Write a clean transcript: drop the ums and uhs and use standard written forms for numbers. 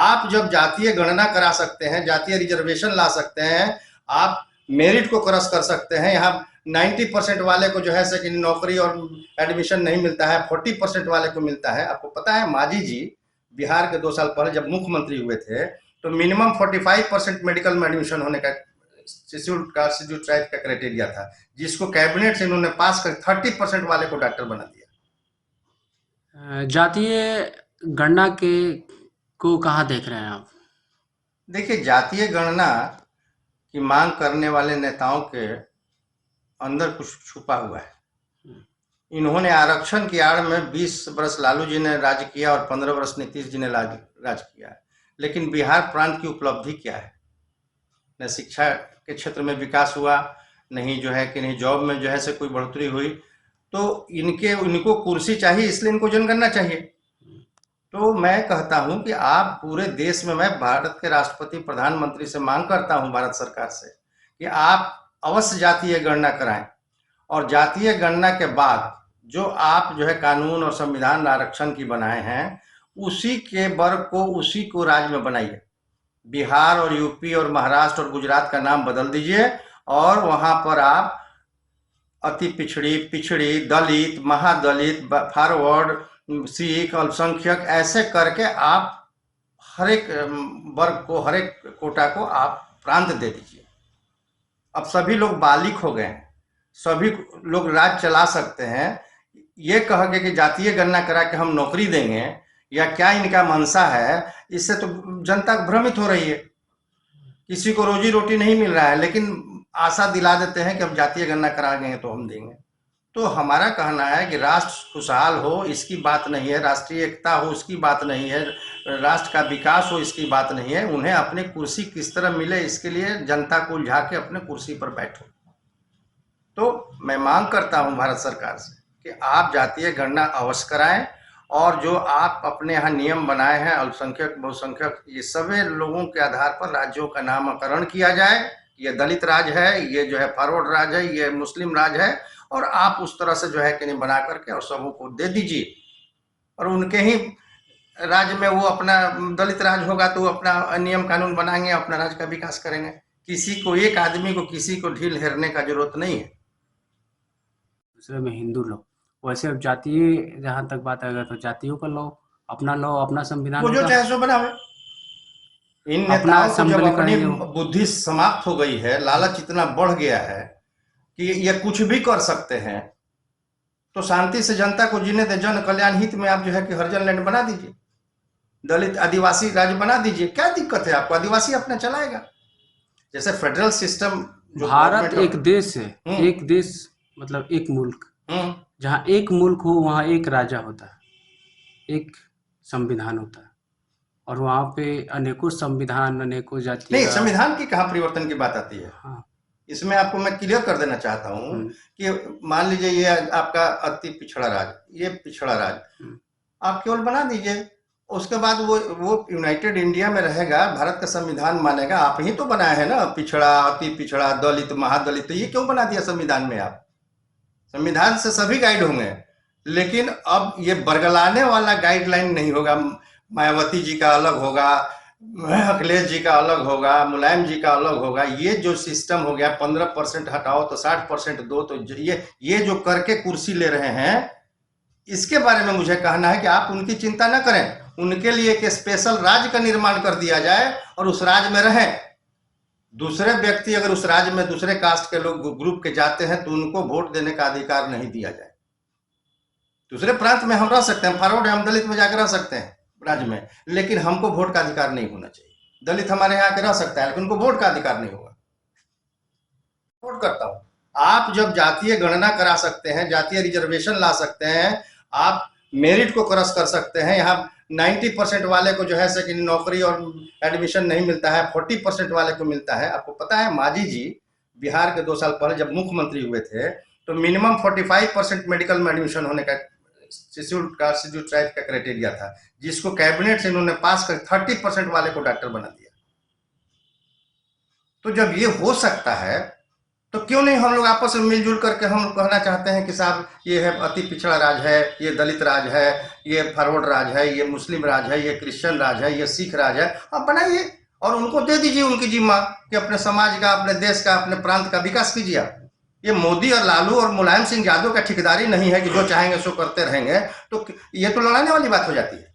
आप जब जातीय गणना करा सकते हैं, जातीय रिजर्वेशन ला सकते हैं, आप मेरिट को क्रॉस कर सकते हैं। यहाँ 90% वाले को जो है से कि नौकरी और एडमिशन नहीं मिलता है, 40% वाले को मिलता है। आपको पता है मांझी जी बिहार के 2 साल पहले जब मुख्यमंत्री हुए थे तो मिनिमम 45% मेडिकल में एडमिशन होने का शेड्यूल कास्ट शेड्यूल ट्राइब का क्राइटेरिया था, जिसको कैबिनेट से इन्होंने पास कर 30% वाले को डॉक्टर बना दिया। जातीय गणना के को कहाँ देख रहे हैं आप? देखिए, जातीय गणना की मांग करने वाले नेताओं के अंदर कुछ छुपा हुआ है। इन्होंने आरक्षण की आड़ में 20 वर्ष लालू जी ने राज किया और 15 वर्ष नीतीश जी ने राज किया है, लेकिन बिहार प्रांत की उपलब्धि क्या है? न शिक्षा के क्षेत्र में विकास हुआ, नहीं जो है कि नहीं जॉब में जो है से कोई बढ़ोतरी हुई। तो इनको कुर्सी चाहिए, इसलिए इनको जनगणना चाहिए। तो मैं कहता हूं कि आप पूरे देश में, मैं भारत के राष्ट्रपति प्रधानमंत्री से मांग करता हूं भारत सरकार से कि आप अवश्य जातीय गणना कराएं, और जातीय गणना के बाद जो आप जो है कानून और संविधान आरक्षण की बनाए हैं, उसी के वर्ग को उसी को राज्य में बनाइए। बिहार और यूपी और महाराष्ट्र और गुजरात का नाम बदल दीजिए, और वहां पर आप अति पिछड़ी, दलित, महादलित, फॉरवर्ड, सिख, अल्पसंख्यक ऐसे करके आप हर एक वर्ग को, हर एक कोटा को आप प्रांत दे दीजिए। अब सभी लोग बालिक हो गए हैं, सभी लोग राज चला सकते हैं। ये कह के कि जातीय गणना करा के हम नौकरी देंगे, या क्या इनका मनसा है, इससे तो जनता भ्रमित हो रही है। किसी को रोजी रोटी नहीं मिल रहा है, लेकिन आशा दिला देते हैं कि अब जातीय गणना करा गए तो हम देंगे। तो हमारा कहना है कि राष्ट्र खुशहाल हो इसकी बात नहीं है, राष्ट्रीय एकता हो इसकी बात नहीं है, राष्ट्र का विकास हो इसकी बात नहीं है। उन्हें अपनी कुर्सी किस तरह मिले, इसके लिए जनता को उलझा के अपने कुर्सी पर बैठो। तो मैं मांग करता हूं भारत सरकार से कि आप जातीय गणना अवश्य कराएं, और जो आप अपने यहाँ नियम बनाए हैं अल्पसंख्यक, बहुसंख्यक, ये सभी लोगों के आधार पर राज्यों का नामकरण किया जाए। ये दलित राज है, ये जो है फॉरवर्ड राज है, ये मुस्लिम राज है, और आप उस तरह से जो है कि नहीं बना करके और सबों को दे दीजिए। और उनके ही राज्य में वो अपना दलित राज होगा तो वो अपना नियम कानून बनाएंगे, अपना राज्य का विकास करेंगे। किसी को, एक आदमी को किसी को ढील हेरने का जरूरत नहीं है। दूसरे में हिंदू लो, वैसे अब जातीय जहाँ तक बात आएगा तो जातियों का लो, अपना संविधान वो जो होगा, चाहे सो बनावे। इन अपना नेताओं को जब असेंबली अपनी करेंगे वो। बुद्धि समाप्त हो गई है, लालच इतना बढ़ गया है कि ये कुछ भी कर सकते हैं, तो शांति से जनता को जीने दे। जन कल्याण हित में आप जो है कि हरिजन लैंड बना दीजिए, दलित आदिवासी राज्य बना दीजिए। क्या दिक्कत है आपको? आदिवासी अपना चलाएगा। जैसे फेडरल सिस्टम जो भारत गवर्नमेंट एक ऑफ। देश है, हम्म। एक देश मतलब एक मुल्क। हम्म। जहाँ एक मुल्क हो वहाँ एक राजा होता है, एक संविधान होता है, और वहाँ पे अनेकों संविधान, अनेकों नहीं, जातियाँ। संविधान की कहाँ परिवर्तन की बात आती है? हाँ। इसमें आपको मैं क्लियर कर देना चाहता हूँ कि मान लीजिए ये आपका अति पिछड़ा राज्य, ये पिछड़ा राज्य आप केवल बना दीजिए। उसके बाद वो यूनाइटेड इंडिया में रहेगा, भारत का संविधान मानेगा। आप ही तो बनाए हैं ना, पिछड़ा, अति पिछड़ा, दलित, महादलित। तो ये क्यों बना दिया संविधान में? आप संविधान से सभी गाइड होंगे, लेकिन अब ये बरगलाने वाला गाइडलाइन नहीं होगा। मायावती जी का अलग होगा, अखिलेश जी का अलग होगा, मुलायम जी का अलग होगा। ये जो सिस्टम हो गया 15% हटाओ तो 60% दो, तो ये जो करके कुर्सी ले रहे हैं, इसके बारे में मुझे कहना है कि आप उनकी चिंता न करें। उनके लिए एक स्पेशल राज्य का निर्माण कर दिया जाए और उस राज्य में रहें। दूसरे व्यक्ति अगर उस राज्य में दूसरे कास्ट के लोग ग्रुप के जाते हैं तो उनको वोट देने का अधिकार नहीं दिया जाए। दूसरे प्रांत में हम रह सकते हैं, फॉरवर्ड हम दलित में जाकर रह सकते हैं राज्य में, लेकिन हमको वोट का अधिकार नहीं होना चाहिए। दलित हमारे यहाँ आके रह सकता है, लेकिन उनको वोट का अधिकार नहीं होगा। वोट करता हूं। आप जब जातीय गणना करा सकते हैं, जातीय रिजर्वेशन ला सकते हैं, आप मेरिट को क्रॉस कर सकते हैं। यहाँ 90% वाले को जो है से कि नौकरी और एडमिशन नहीं मिलता है, 40% वाले को मिलता है। आपको पता है मांझी जी बिहार के 2 साल पहले जब मुख्यमंत्री हुए थे तो मिनिमम 45% मेडिकल में एडमिशन होने का शेड्यूल ट्राइब का क्राइटेरिया था, जिसको कैबिनेट से इन्होंने पास कर 30% वाले को डॉक्टर बना दिया। तो जब ये हो सकता है तो क्यों नहीं हम लोग आपस में मिलजुल करके हम लोग कहना चाहते हैं कि साहब ये है अति पिछड़ा राज है, ये दलित राज है, ये फॉरवर्ड राज है, ये मुस्लिम राज है, ये क्रिश्चियन राज है, ये सिख राज है, आप बनाइए और उनको दे दीजिए उनकी जिम्मा कि अपने समाज का, अपने देश का, अपने प्रांत का विकास कीजिए आप। ये मोदी और लालू और मुलायम सिंह यादव का ठेकेदारी नहीं है कि जो चाहेंगे सो करते रहेंगे, तो ये तो लड़ाने वाली बात हो जाती है।